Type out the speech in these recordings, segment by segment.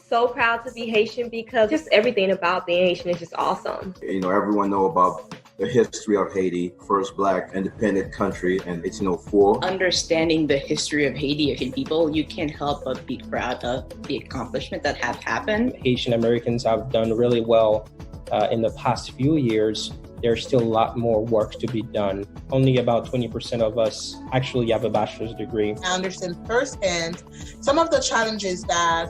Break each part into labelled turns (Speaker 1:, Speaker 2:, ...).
Speaker 1: So proud to be Haitian because just everything about being Haitian is just awesome.
Speaker 2: Everyone know about the history of Haiti, first Black independent country in 1804.
Speaker 3: Understanding the history of Haitian people, you can't help but be proud of the accomplishment that have happened.
Speaker 4: Haitian Americans have done really well in the past few years. There's still a lot more work to be done. Only about 20% of us actually have a bachelor's degree.
Speaker 5: I understand firsthand some of the challenges that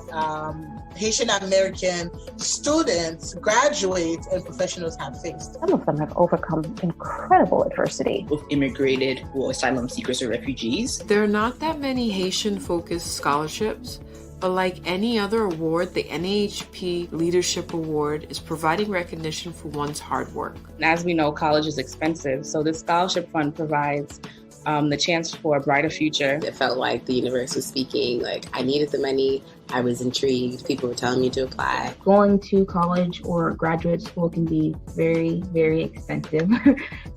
Speaker 5: Haitian American students, graduates, and professionals have faced.
Speaker 6: Some of them have overcome incredible adversity.
Speaker 3: Both immigrated or asylum seekers or refugees.
Speaker 7: There are not that many Haitian-focused scholarships, but like any other award, the NAHP Leadership Award is providing recognition for one's hard work.
Speaker 8: As we know, college is expensive, so this scholarship fund provides the chance for a brighter future.
Speaker 9: It felt like the universe was speaking, like I needed the money, I was intrigued, people were telling me to apply.
Speaker 10: Going to college or graduate school can be very, very expensive.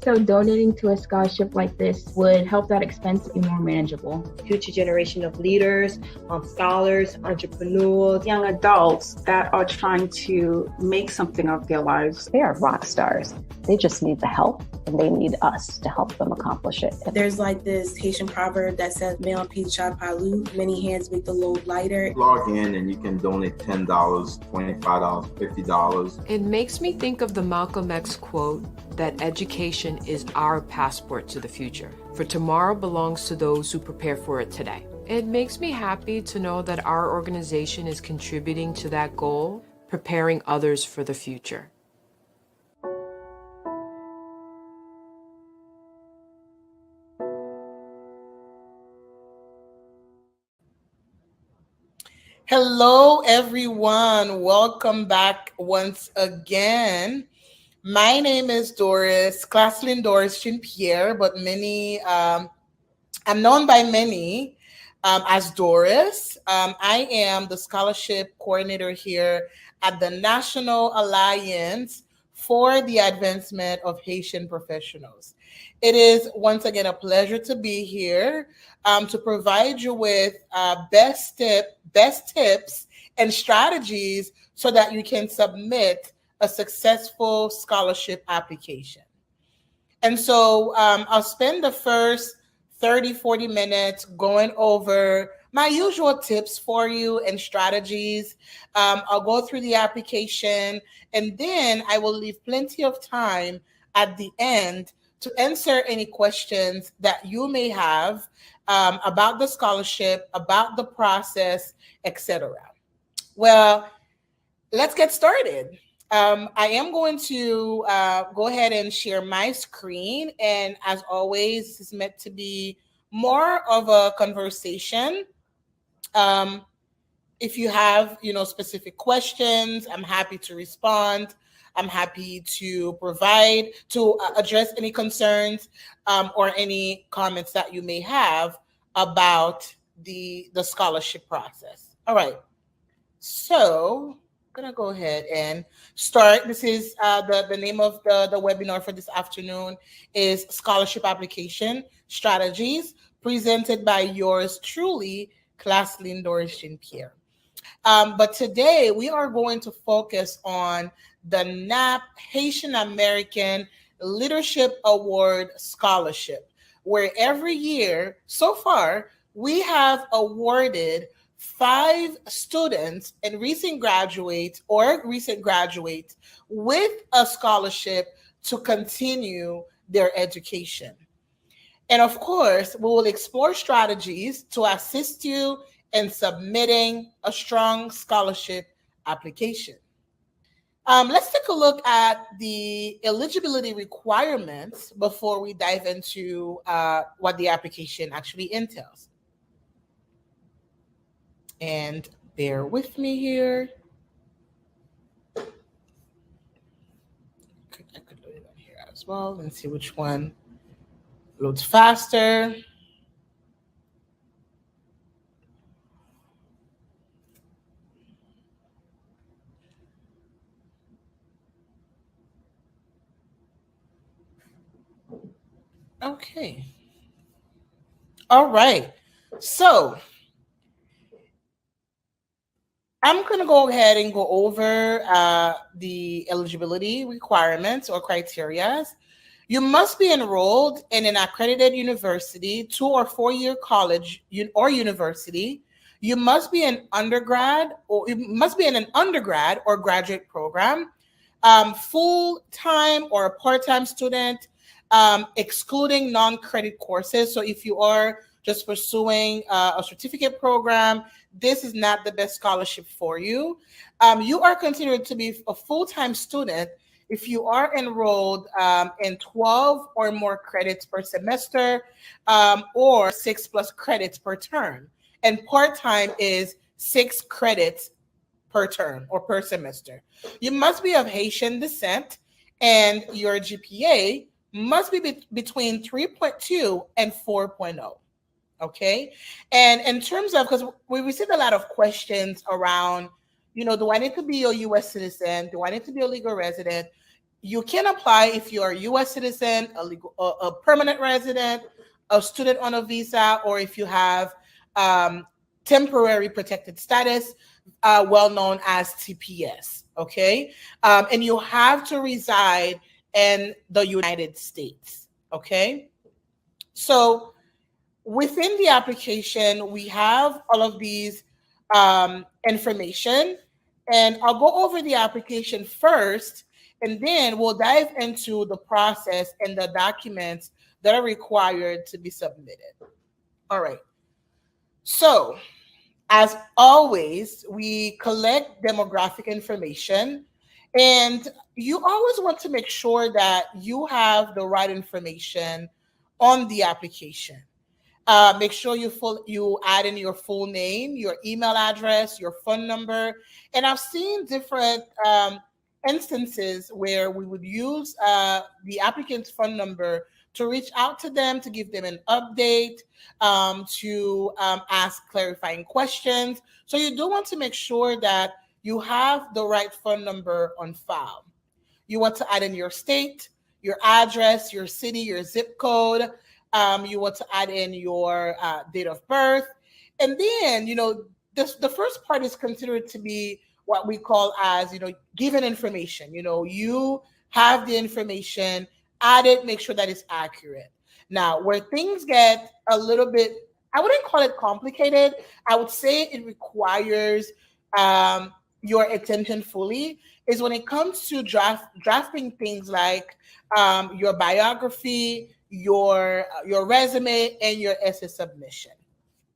Speaker 10: So donating to a scholarship like this would help that expense be more manageable.
Speaker 1: Future generation of leaders, scholars, entrepreneurs,
Speaker 11: young adults that are trying to make something of their lives.
Speaker 6: They are rock stars. They just need the help, and they need us to help them accomplish it.
Speaker 12: There's like this Haitian proverb that says, "Meilleur pied palu," many hands make the load lighter.
Speaker 2: Log in and you can donate $10, $25, $50.
Speaker 7: It makes me think of the Malcolm X quote that education is our passport to the future, for tomorrow belongs to those who prepare for it today. It makes me happy to know that our organization is contributing to that goal, preparing others for the future.
Speaker 5: Hello, everyone. Welcome back once again. My name is Doris, Claslyn Doris Chin-Pierre, but I'm known by many as Doris. I am the scholarship coordinator here at the National Alliance for the Advancement of Haitian Professionals. It is once again a pleasure to be here to provide you with best tips and strategies so that you can submit a successful scholarship application. And so I'll spend the first 30-40 minutes going over my usual tips for you and strategies. I'll go through the application, and then I will leave plenty of time at the end to answer any questions that you may have about the scholarship, about the process, etc. Well, let's get started. I am going to go ahead and share my screen. And as always, this is meant to be more of a conversation. If you have, specific questions, I'm happy to respond. I'm happy to address any concerns or any comments that you may have about the scholarship process. All right. So I'm gonna go ahead and start. This is the name of the webinar for this afternoon is Scholarship Application Strategies, presented by yours truly, Claslyn Doris Jean-Pierre. But today we are going to focus on the NAP Haitian American Leadership Award Scholarship, where every year so far we have awarded 5 students and recent graduates with a scholarship to continue their education. And of course, we will explore strategies to assist you in submitting a strong scholarship application. Let's take a look at the eligibility requirements before we dive into what the application actually entails. And bear with me here. I could load it on here as well and see which one loads faster. Okay. All right. So I'm going to go ahead and go over the eligibility requirements or criteria. You must be enrolled in an accredited university, 2 or 4 year college or university. You must be an undergrad, or you must be in an undergrad or graduate program, full-time or a part-time student, excluding non-credit courses. So if you are just pursuing a certificate program, this is not the best scholarship for you. You are considered to be a full-time student if you are enrolled in 12 or more credits per semester, or 6+ credits per term. And part-time is 6 credits per term or per semester. You must be of Haitian descent, and your GPA must be between 3.2 and 4.0. Okay. And in terms of, because we received a lot of questions around, do I need to be a US citizen? Do I need to be a legal resident? You can apply if you're a US citizen, a permanent resident, a student on a visa, or if you have temporary protected status, well known as TPS. Okay. And you have to reside in the United States. Okay. So within the application, we have all of these information, and I'll go over the application first, and then we'll dive into the process and the documents that are required to be submitted. All right. So, as always, we collect demographic information, and you always want to make sure that you have the right information on the application. Make sure you add in your full name, your email address, your phone number. And I've seen different instances where we would use the applicant's phone number to reach out to them, to give them an update, to ask clarifying questions. So you do want to make sure that you have the right phone number on file. You want to add in your state, your address, your city, your zip code. You want to add in your date of birth. And then, the first part is considered to be what we call as, given information. You have the information, add it, make sure that it's accurate. Now, where things get a little bit, I wouldn't call it complicated. I would say it requires your attention fully, is when it comes to drafting things like your biography, your resume, and your essay submission.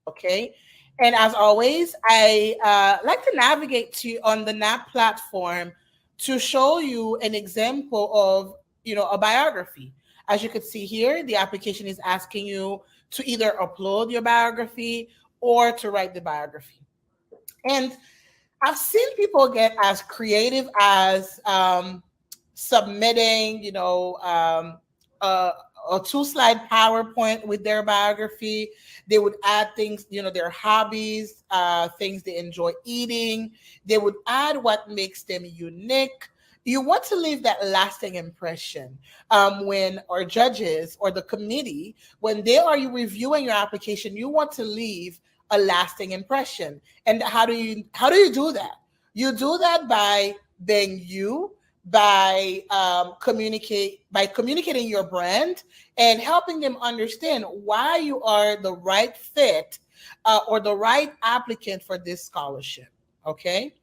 Speaker 5: Okay. And as always, I like to navigate to on the NAP platform to show you an example of, a biography. As you can see here, the application is asking you to either upload your biography or to write the biography. And I've seen people get as creative as submitting, a a 2-slide PowerPoint with their biography. They would add things, their hobbies, things they enjoy eating. They would add what makes them unique. You want to leave that lasting impression when our judges or the committee, when they are reviewing your application, you want to leave a lasting impression. And how do you do that? You do that by being you, by communicating your brand and helping them understand why you are the right fit or the right applicant for this scholarship. Okay.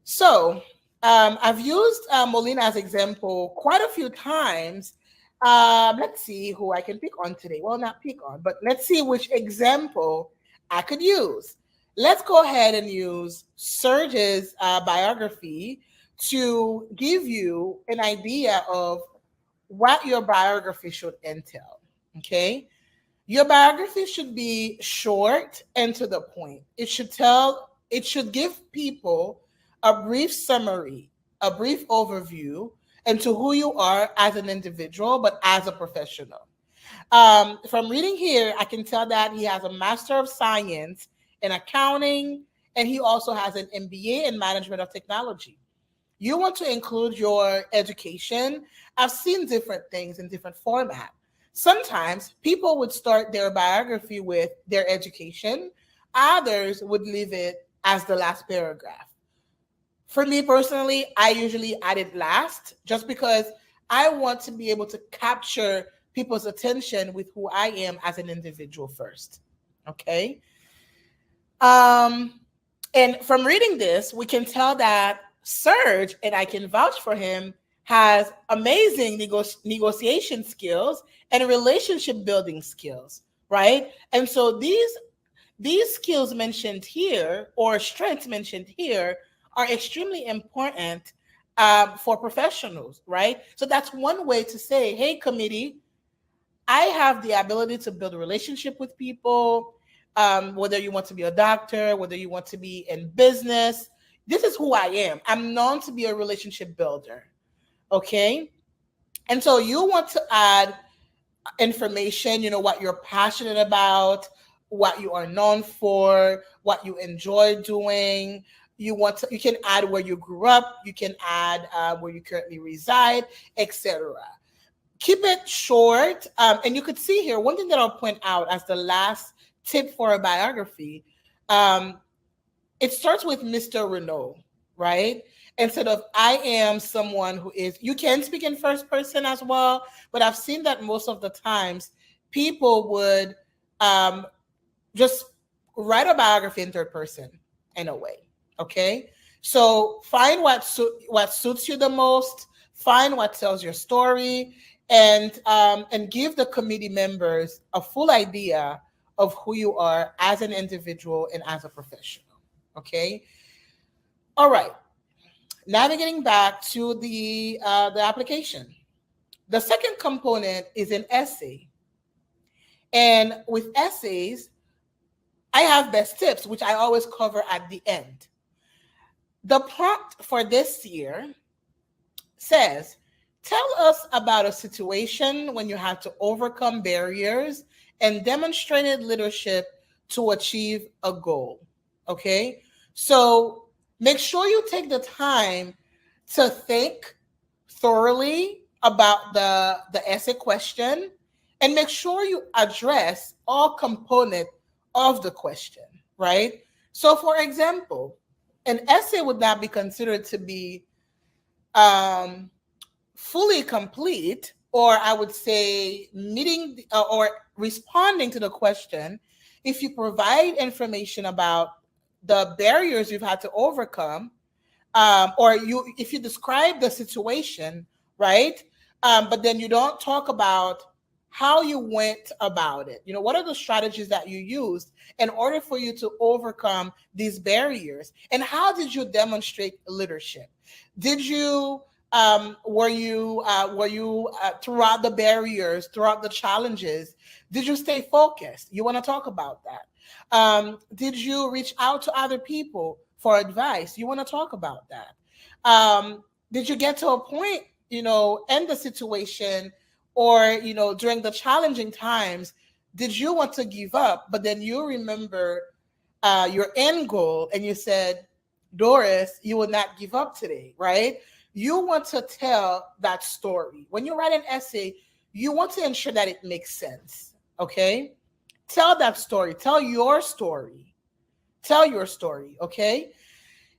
Speaker 5: So I've used Molina as example quite a few times. Let's see who I can pick on today. Well, not pick on, but let's see which example I could use. Let's go ahead and use Serge's biography to give you an idea of what your biography should entail. Okay. Your biography should be short and to the point. It should give people a brief summary, a brief overview into who you are as an individual, but as a professional. From reading here, I can tell that he has a Master of Science in accounting, and he also has an MBA in management of technology. You want to include your education. I've seen different things in different formats. Sometimes people would start their biography with their education. Others would leave it as the last paragraph. For me personally, I usually add it last just because I want to be able to capture people's attention with who I am as an individual first. Okay. And from reading this, we can tell that Serge, and I can vouch for him, has amazing negotiation skills and relationship building skills, right? And so these skills mentioned here, or strengths mentioned here, are extremely important for professionals, right? So that's one way to say, hey, committee, I have the ability to build a relationship with people, whether you want to be a doctor, whether you want to be in business. This is who I am. I'm known to be a relationship builder. Okay. And so you want to add information, what you're passionate about, what you are known for, what you enjoy doing. You can add where you grew up. You can add where you currently reside, etc. Keep it short. And you could see here, one thing that I'll point out as the last tip for a biography, it starts with Mr. Renault, right? Instead of I am someone who is, you can speak in first person as well, but I've seen that most of the times people would just write a biography in third person in a way, okay? So find what suits you the most, find what tells your story, and give the committee members a full idea of who you are as an individual and as a professional. Okay. All right. Navigating back to the application. The second component is an essay. And with essays, I have best tips, which I always cover at the end. The prompt for this year says, tell us about a situation when you had to overcome barriers and demonstrated leadership to achieve a goal. Okay, so make sure you take the time to think thoroughly about the essay question and make sure you address all components of the question, right? So for example, an essay would not be considered to be fully complete, or I would say meeting or responding to the question if you provide information about the barriers you've had to overcome, or if you describe the situation, right? But then you don't talk about how you went about it. What are the strategies that you used in order for you to overcome these barriers? And how did you demonstrate leadership? Did you were you throughout the barriers, throughout the challenges, did you stay focused? You want to talk about that. Did you reach out to other people for advice? You want to talk about that. Did you get to a point, in the situation or during the challenging times, did you want to give up, but then you remember your end goal and you said, Doris, you will not give up today, right? You want to tell that story. When you write an essay, you want to ensure that it makes sense. Okay? Tell that story. Tell your story. Tell your story. Okay?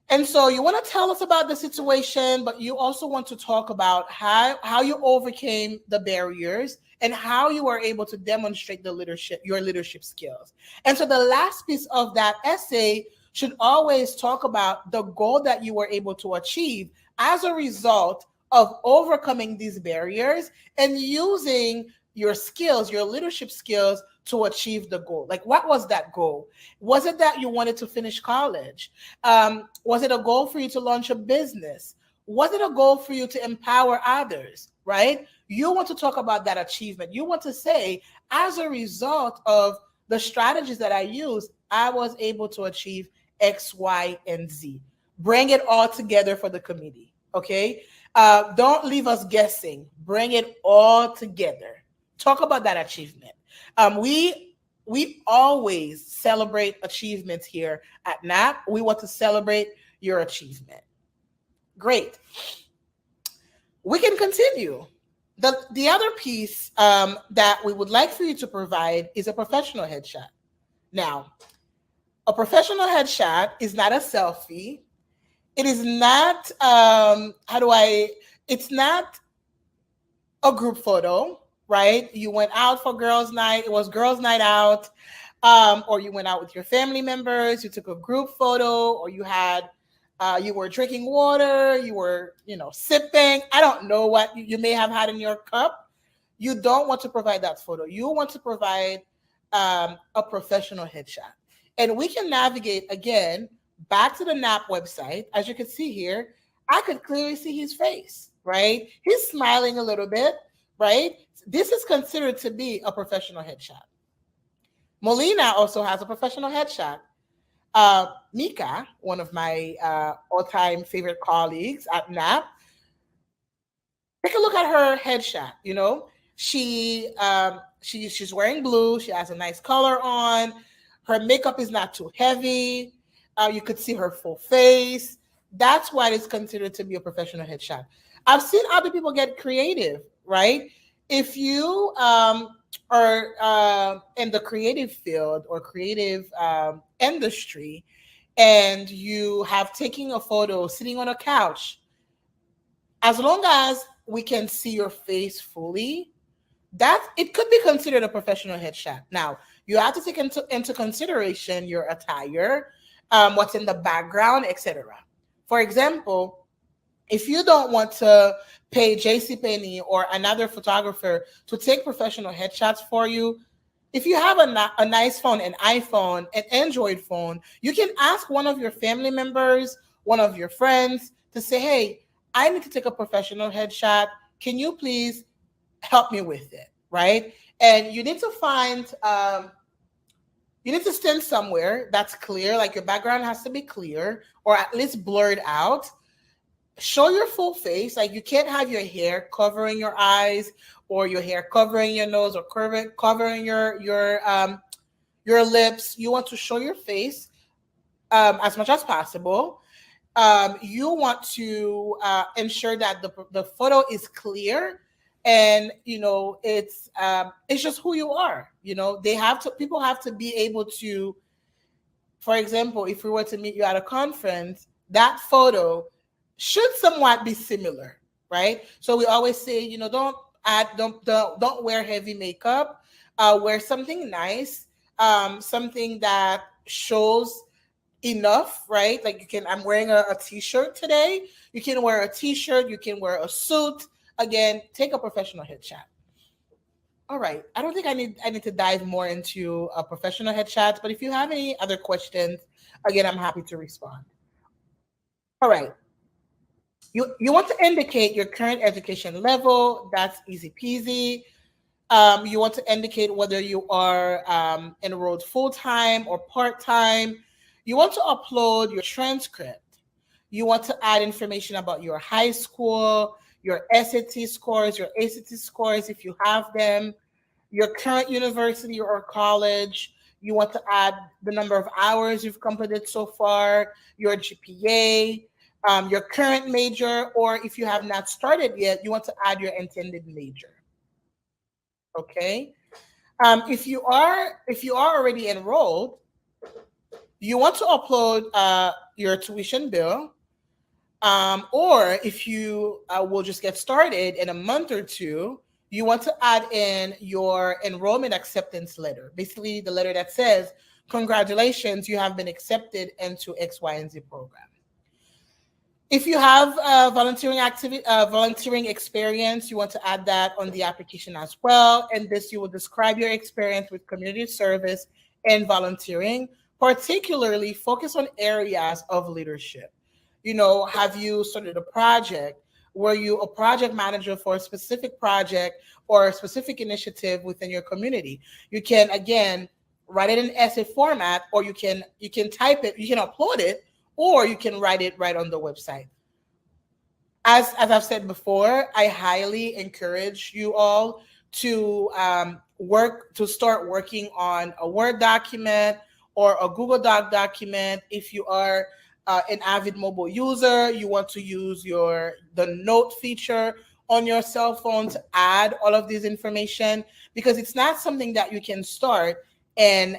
Speaker 5: And so you want to tell us about the situation, but you also want to talk about how you overcame the barriers and how you were able to demonstrate your leadership skills. And so the last piece of that essay should always talk about the goal that you were able to achieve as a result of overcoming these barriers and using your skills, your leadership skills, to achieve the goal. Like, what was that goal? Was it that you wanted to finish college? Was it a goal for you to launch a business? Was it a goal for you to empower others, right? You want to talk about that achievement. You want to say, as a result of the strategies that I used, I was able to achieve X, Y, and Z. Bring it all together for the committee, okay? Don't leave us guessing. Bring it all together. Talk about that achievement. We always celebrate achievements here at NAP. We want to celebrate your achievement. Great. We can continue. The other piece that we would like for you to provide is a professional headshot. Now, a professional headshot is not a selfie. It is not, it's not a group photo, right? You went out for girls' night. It was girls' night out. Or you went out with your family members. You took a group photo, or you were drinking water. You were, sipping. I don't know what you may have had in your cup. You don't want to provide that photo. You want to provide a professional headshot. And we can navigate again back to the NAP website. As you can see here, I could clearly see his face, right? He's smiling a little bit, right? This is considered to be a professional headshot. Molina also has a professional headshot. Mika, one of my all-time favorite colleagues at NAP, take a look at her headshot. She's wearing blue. She has a nice color on. Her makeup is not too heavy. You could see her full face. That's why it's considered to be a professional headshot. I've seen other people get creative, right? If you are in the creative field or creative industry, and you have taken a photo sitting on a couch, as long as we can see your face fully, it could be considered a professional headshot. Now, you have to take into consideration your attire, what's in the background, etc. For example, if you don't want to pay JCPenney or another photographer to take professional headshots for you, if you have a nice phone, an iPhone, an Android phone, you can ask one of your family members, one of your friends to say, hey, I need to take a professional headshot. Can you please help me with it, right? And you need to find, you need to stand somewhere that's clear, like your background has to be clear or at least blurred out. Show your full face. Like, you can't have your hair covering your eyes or your hair covering your nose or covering your lips. You want to show your face as much as possible. You want to ensure that the photo is clear, and it's just who you are. People have to be able to, for example, if we were to meet you at a conference, that photo should somewhat be similar, right? So we always say, don't wear heavy makeup. Wear something nice, something that shows enough, right? Like I'm wearing a t-shirt today. You can wear a t-shirt. You can wear a suit. Again, take a professional headshot. All right. I don't think I need to dive more into a professional headshot, but if you have any other questions, again, I'm happy to respond. All right. You want to indicate your current education level. That's easy peasy. You want to indicate whether you are enrolled full-time or part-time. You want to upload your transcript. You want to add information about your high school, your SAT scores, your ACT scores, if you have them, your current university or college. You want to add the number of hours you've completed so far, your GPA, your current major, or if you have not started yet, you want to add your intended major. Okay. If you are already enrolled, you want to upload your tuition bill, or if you will just get started in a month or two, you want to add in your enrollment acceptance letter, basically the letter that says, congratulations, you have been accepted into X, Y, and Z program. If you have volunteering experience, you want to add that on the application as well. And this, you will describe your experience with community service and volunteering, particularly focus on areas of leadership. Have you started a project? Were you a project manager for a specific project or a specific initiative within your community? You can, again, write it in essay format, or you can type it, you can upload it, or you can write it right on the website. As I've said before, I highly encourage you all to start working on a Word document or a Google Doc document. If you are an avid mobile user, you want to use the note feature on your cell phone to add all of this information, because it's not something that you can start and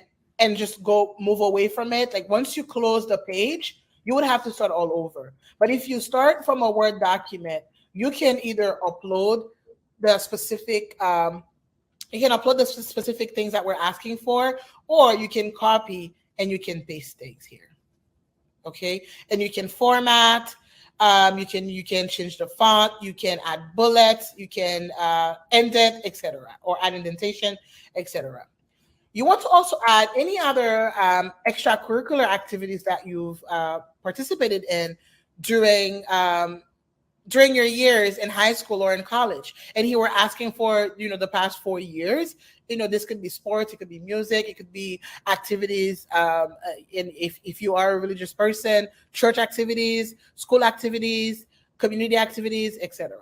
Speaker 5: just go move away from it. Like, once you close the page, you would have to start all over. But if you start from a Word document, you can either upload the specific things that we're asking for, or you can copy and you can paste things here. Okay, and you can format. You can change the font. You can add bullets. You can indent, etc., or add indentation, etc. You want to also add any other extracurricular activities that you've participated in during your years in high school or in college. And here we're asking for, the past 4 years. This could be sports, it could be music, it could be activities. If you are a religious person, church activities, school activities, community activities, etc.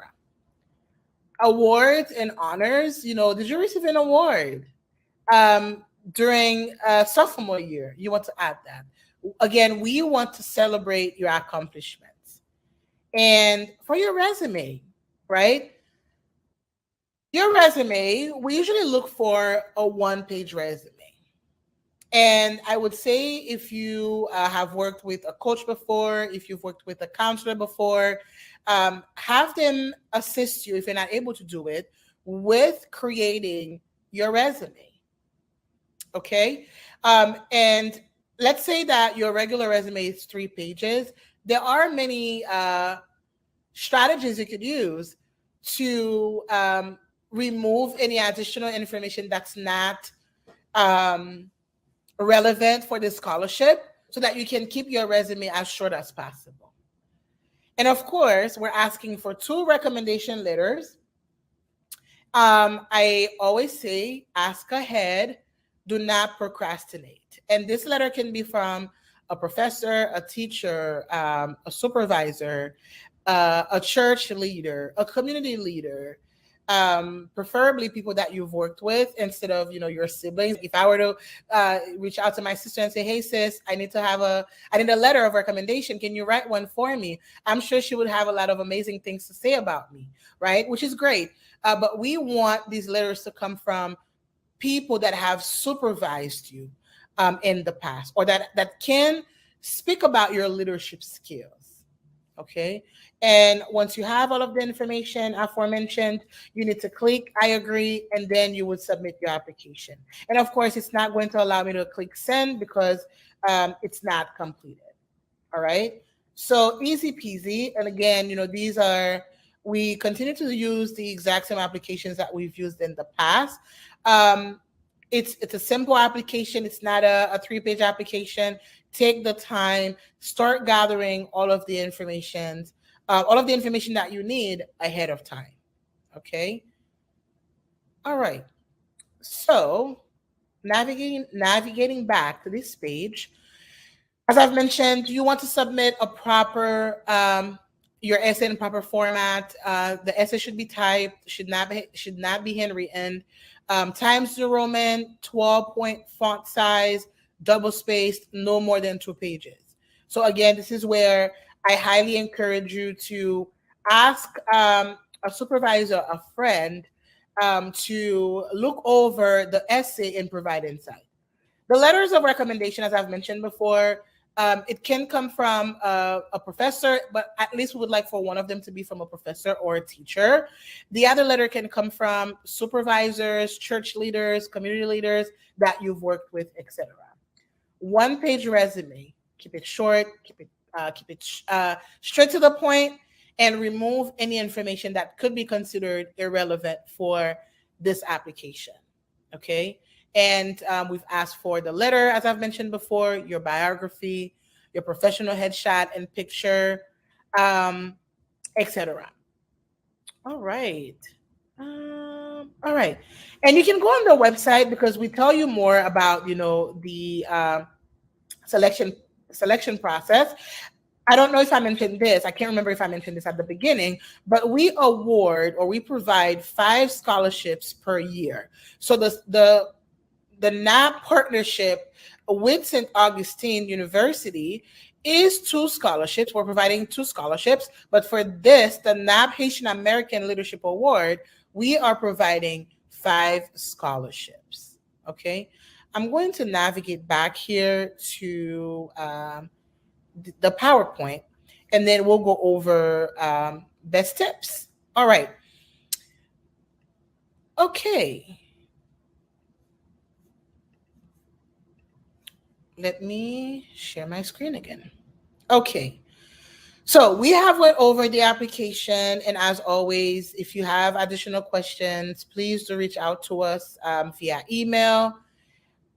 Speaker 5: Awards and honors. Did you receive an award during sophomore year? You want to add that. Again, we want to celebrate your accomplishments. And for your resume, right? Your resume, we usually look for a one-page resume. And I would say, if you have worked with a coach before, if you've worked with a counselor before, have them assist you, if you're not able to do it, with creating your resume. Okay. And let's say that your regular resume is 3 pages. There are many strategies you could use to remove any additional information that's not relevant for the scholarship, so that you can keep your resume as short as possible. And of course, we're asking for 2 recommendation letters. I always say, ask ahead, do not procrastinate. And this letter can be from a professor, a teacher, a supervisor, a church leader, a community leader, preferably people that you've worked with instead of, your siblings. If I were to reach out to my sister and say, hey sis, I need a letter of recommendation. Can you write one for me? I'm sure she would have a lot of amazing things to say about me, right? Which is great. But we want these letters to come from people that have supervised you in the past, or that can speak about your leadership skills. Okay. And once you have all of the information aforementioned, you need to click I agree, and then you would submit your application. And of course, it's not going to allow me to click send because it's not completed. All right. So easy peasy. And again, we continue to use the exact same applications that we've used in the past. It's a simple application. It's not a 3-page application. Take the time, start gathering all of the information that you need ahead of time. Okay. All right. So navigating back to this page, as I've mentioned, you want to submit a proper your essay in proper format. The essay should be typed, should not be handwritten. Times New Roman, 12-point font size, double spaced, no more than 2 pages. So again, this is where I highly encourage you to ask a supervisor, a friend, to look over the essay and provide insight. The letters of recommendation, as I've mentioned before, it can come from a professor, but at least we would like for one of them to be from a professor or a teacher. The other letter can come from supervisors, church leaders, community leaders that you've worked with, etc. One-page resume. Keep it short. Keep it straight to the point, and remove any information that could be considered irrelevant for this application. Okay. And we've asked for the letter, as I've mentioned before, your biography, your professional headshot and picture, etc. All right. All right. And you can go on the website because we tell you more about, the selection process. I don't know if I mentioned this. I can't remember if I mentioned this at the beginning, but we award or we provide 5 scholarships per year. So the NAP partnership with St. Augustine University is 2 scholarships. We're providing 2 scholarships, but for this, the NAP Haitian American Leadership Award, we are providing 5 scholarships. Okay, I'm going to navigate back here to the PowerPoint, and then we'll go over best tips. All right. Okay. Let me share my screen again. Okay. So we have went over the application, and as always, if you have additional questions, please do reach out to us via email.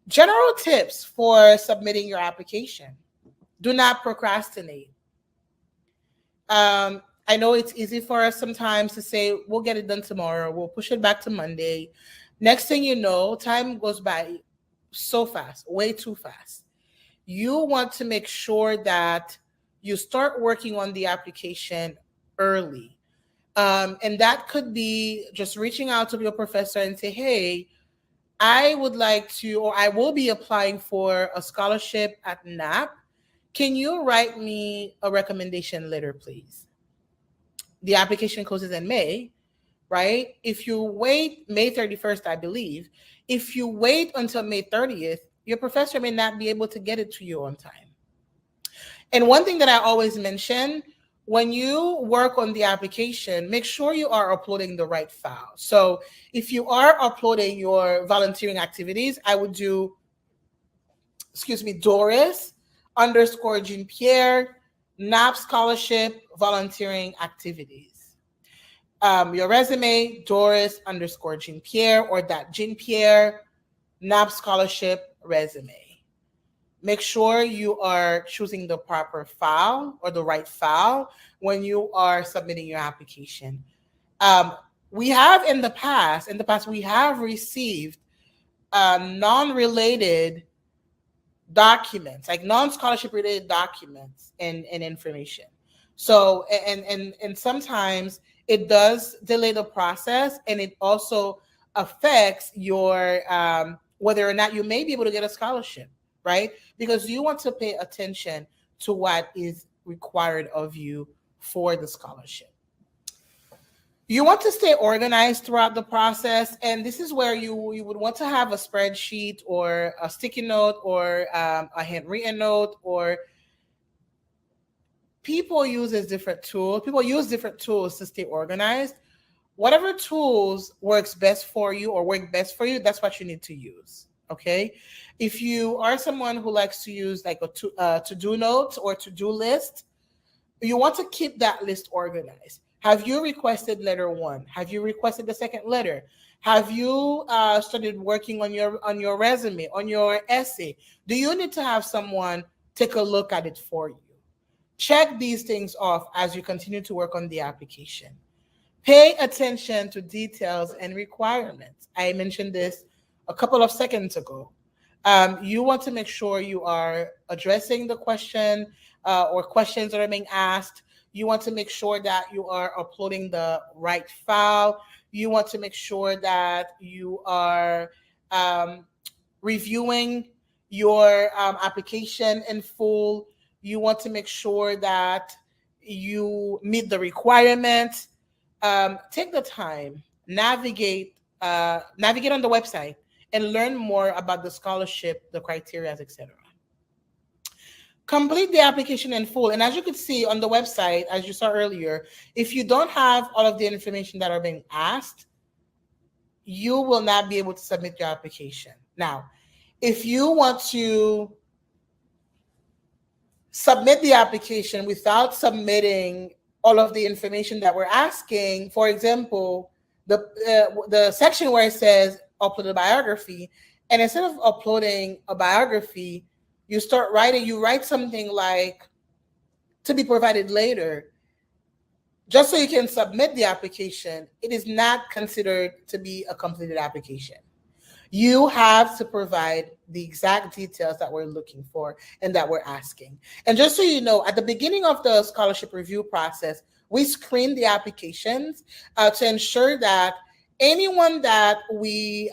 Speaker 5: General tips for submitting your application. Do not procrastinate. I know it's easy for us sometimes to say, we'll get it done tomorrow. We'll push it back to Monday. Next thing you know, time goes by so fast, way too fast. You want to make sure that you start working on the application early. And that could be just reaching out to your professor and say, hey, I would like to, or I will be applying for a scholarship at NAP. Can you write me a recommendation letter, please? The application closes in May, right? If you wait May 31st, I believe, if you wait until May 30th, your professor may not be able to get it to you on time. And one thing that I always mention, when you work on the application, make sure you are uploading the right file. So if you are uploading your volunteering activities, I would do, Doris _ Jean Pierre, NAP scholarship, volunteering activities. Your resume, Doris _ Jean Pierre, or that Jean Pierre, NAP scholarship resume. Make sure you are choosing the proper file or the right file when you are submitting your application. We have in the past, we have received non-related documents, like non-scholarship related documents and information. So, and sometimes it does delay the process, and it also affects your, whether or not you may be able to get a scholarship, right? Because you want to pay attention to what is required of you for the scholarship. You want to stay organized throughout the process, and this is where you would want to have a spreadsheet or a sticky note or a handwritten note, or people use different tools. People use different tools to stay organized. Whatever tools works best for you or work best for you, that's what you need to use. Okay. If you are someone who likes to use like a to-do note or to-do list, you want to keep that list organized. Have you requested letter 1? Have you requested the second letter? Have you started working on your resume, on your essay? Do you need to have someone take a look at it for you? Check these things off as you continue to work on the application. Pay attention to details and requirements. I mentioned this a couple of seconds ago. You want to make sure you are addressing the question or questions that are being asked. You want to make sure that you are uploading the right file. You want to make sure that you are reviewing your application in full. You want to make sure that you meet the requirements. Take the time, navigate on the website, and learn more about the scholarship, the criteria, etc. Complete the application in full. And as you could see on the website, as you saw earlier, if you don't have all of the information that are being asked, you will not be able to submit your application. Now, if you want to submit the application without submitting all of the information that we're asking, for example, the section where it says upload a biography, and instead of uploading a biography, you write something like to be provided later, just so you can submit the application. It is not considered to be a completed application. You have to provide the exact details that we're looking for and that we're asking. And just so you know, at the beginning of the scholarship review process, we screen the applications to ensure that anyone that we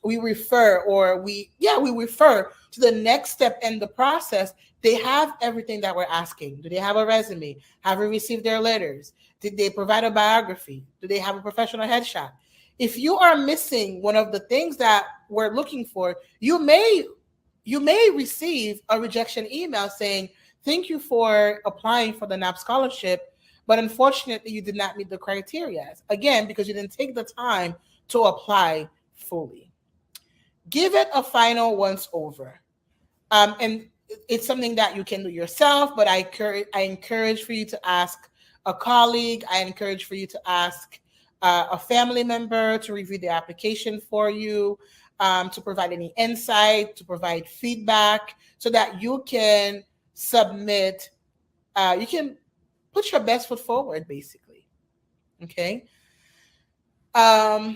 Speaker 5: refer to the next step in the process, they have everything that we're asking. Do they have a resume? Have we received their letters? Did they provide a biography? Do they have a professional headshot? If you are missing one of the things that we're looking for, you may receive a rejection email saying, thank you for applying for the NAP scholarship, but unfortunately you did not meet the criteria. Again, because you didn't take the time to apply fully. Give it a final once over. And it's something that you can do yourself, but I encourage for you to ask a colleague. I encourage for you to ask a family member to review the application for you, to provide any insight, to provide feedback, so that you can submit, you can put your best foot forward, basically. Okay. All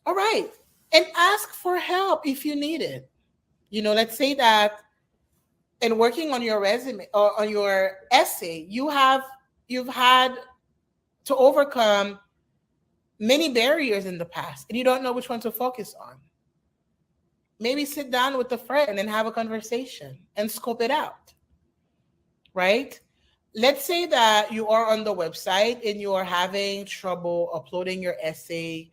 Speaker 5: right. And ask for help if you need it. Let's say that in working on your resume or on your essay, you've had to overcome many barriers in the past, and you don't know which one to focus on. Maybe sit down with a friend and have a conversation and scope it out, right? Let's say that you are on the website and you are having trouble uploading your essay,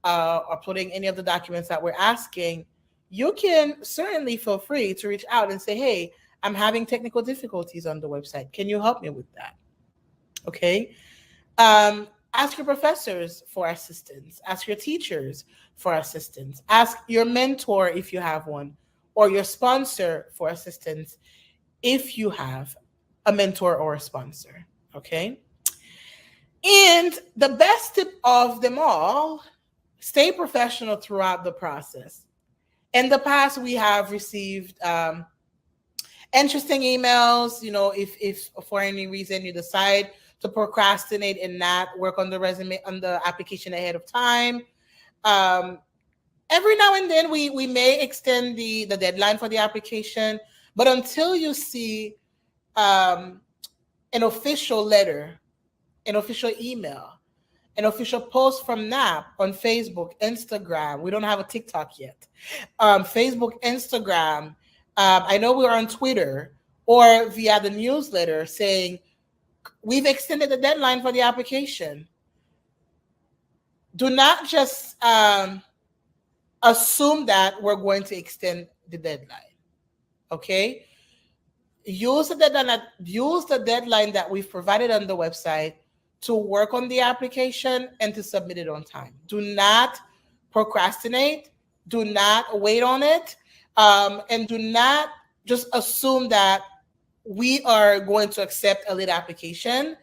Speaker 5: uploading any of the documents that we're asking. You can certainly feel free to reach out and say, hey, I'm having technical difficulties on the website. Can you help me with that? Okay. Ask your professors for assistance. Ask your teachers for assistance. Ask your mentor if you have one, or your sponsor for assistance if you have a mentor or a sponsor. Okay. And the best tip of them all, stay professional throughout the process. In the past, we have received interesting emails. If for any reason you decide to procrastinate and not work on the resume, on the application ahead of time. Every now and then we may extend the deadline for the application, but until you see an official letter, an official email, an official post from NAP on Facebook, Instagram. We don't have a TikTok yet. Facebook, Instagram. I know we're on Twitter, or via the newsletter saying, we've extended the deadline for the application. Do not just assume that we're going to extend the deadline. Okay? Use the deadline that we've provided on the website to work on the application and to submit it on time. Do not procrastinate. Do not wait on it. And do not just assume that we are going to accept a late application,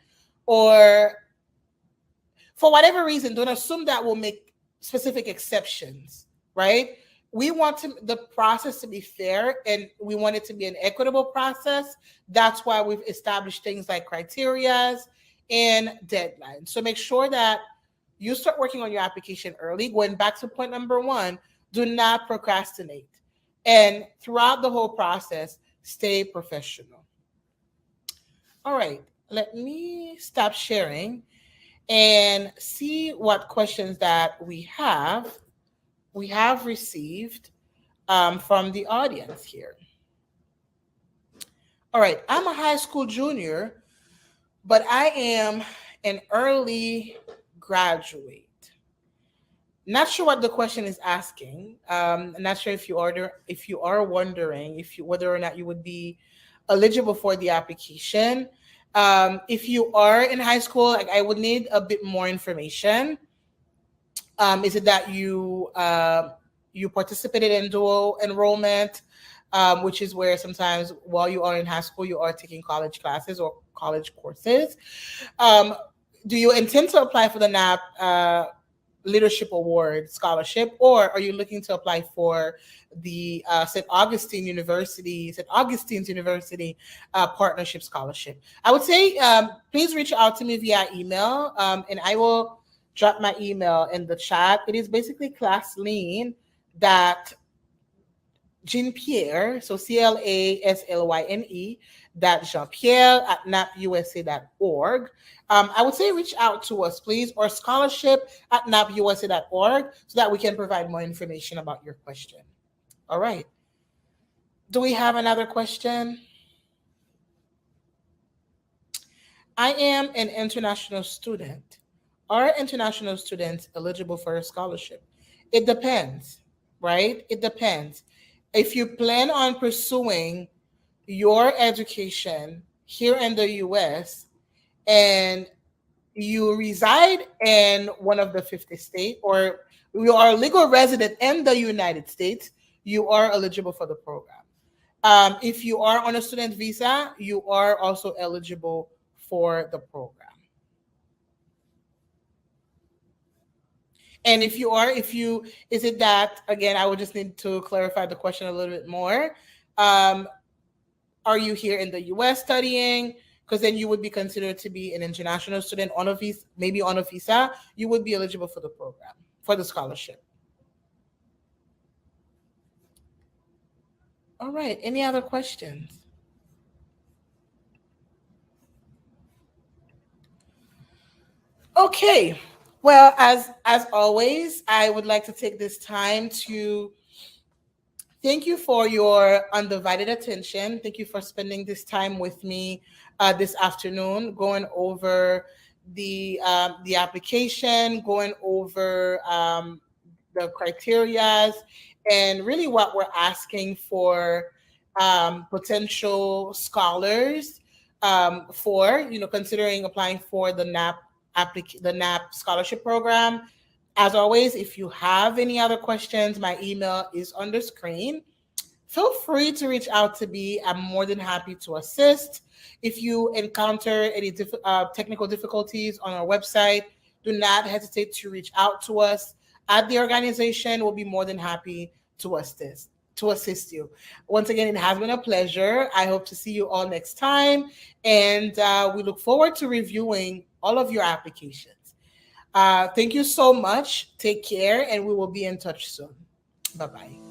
Speaker 5: or for whatever reason, don't assume that we'll make specific exceptions, right? We want the process to be fair, and we want it to be an equitable process. That's why we've established things like criteria and deadlines. So make sure that you start working on your application early. Going back to point number 1, do not procrastinate. And throughout the whole process, stay professional. All right, let me stop sharing and see what questions that we have received from the audience here. All right, I'm a high school junior, but I am an early graduate. Not sure what the question is asking. Not sure if you are wondering whether or not you would be eligible for the application. If you are in high school, like, I would need a bit more information. Is it that you participated in dual enrollment, which is where sometimes while you are in high school, you are taking college classes or college courses? Do you intend to apply for the NAP Leadership Award Scholarship, or are you looking to apply for the St. Augustine's University Partnership Scholarship? I would say please reach out to me via email, and I will drop my email in the chat. It is basically Claslyn that Jean-Pierre, so CLASLYNE Jean-Pierre at napusa.org. I would say reach out to us, please, or scholarship at napusa.org so that we can provide more information about your question. All right. Do we have another question? I am an international student. Are international students eligible for a scholarship? It depends, right? It depends. If you plan on pursuing your education here in the US and you reside in one of the 50 states, or you are a legal resident in the United States, you are eligible for the program. If you are on a student visa, you are also eligible for the program. And is it that, again, I would just need to clarify the question a little bit more. Are you here in the US studying? Because then you would be considered to be an international student on a visa, maybe on a visa. You would be eligible for the program, for the scholarship. All right. Any other questions? Okay. Well, as always, I would like to take this time to thank you for your undivided attention. Thank you for spending this time with me this afternoon, going over the application, going over the criterias, and really what we're asking for potential scholars for, considering applying for the NAP scholarship program. As always, if you have any other questions, my email is on the screen. Feel free to reach out to me. I'm more than happy to assist. If you encounter any technical difficulties on our website, do not hesitate to reach out to us at the organization. We'll be more than happy to assist you. Once again, it has been a pleasure. I hope to see you all next time. And we look forward to reviewing all of your applications. Thank you so much. Take care, and we will be in touch soon. Bye-bye.